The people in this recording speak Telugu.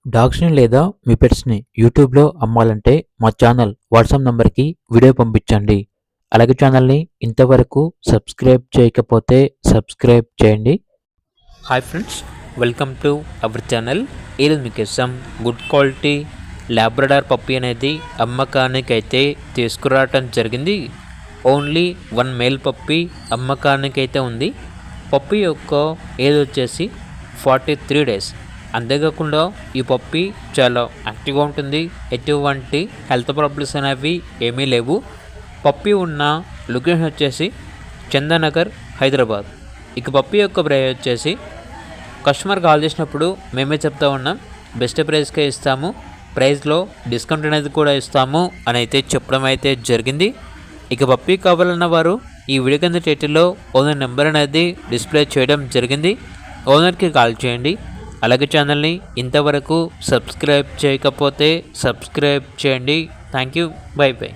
డాగ్స్‌ని లేదా మీ పెట్స్‌ని యూట్యూబ్‌లో అమ్మాలంటే మా ఛానల్ వాట్సాప్ నంబర్‌కి వీడియో పంపించండి. అలాగే ఛానల్‌ని ఇంతవరకు సబ్స్క్రైబ్ చేయకపోతే సబ్స్క్రైబ్ చేయండి. Hi friends, welcome to our channel. ఈరోజు మీకోసం గుడ్ క్వాలిటీ లాబ్రడార్ పప్పీ అనేది అమ్మకానికైతే తీసుకురావటం జరిగింది. ఓన్లీ 1 మేల్ పప్పీ అమ్మకానికైతే ఉంది. పప్పీ యొక్క ఏజ్ వచ్చేసి 43 డేస్. అంతేకాకుండా ఈ పప్పీ చాలా యాక్టివ్గా ఉంటుంది. ఎటువంటి హెల్త్ ప్రాబ్లమ్స్ అనేవి ఏమీ లేవు. పప్పీ ఉన్న లొకేషన్ వచ్చేసి చందానగర్, హైదరాబాద్. ఇక పప్పీ యొక్క ప్రైస్ వచ్చేసి కస్టమర్ కాల్ చేసినప్పుడు మేమే చెప్తా ఉన్నాం, బెస్ట్ ప్రైస్కే ఇస్తాము, ప్రైస్లో డిస్కౌంట్ అనేది కూడా ఇస్తాము అని అయితే చెప్పడం అయితే జరిగింది. ఇక పప్పీ కావాలన్న వారు ఈ వీడియో కింద టైటిల్లో ఓనర్ నెంబర్ అనేది డిస్ప్లే చేయడం జరిగింది. ఓనర్కి కాల్ చేయండి. అలాగే ఛానల్ని ఇంతవరకు సబ్స్క్రైబ్ చేయకపోతే సబ్స్క్రైబ్ చేయండి. Thank you. By by.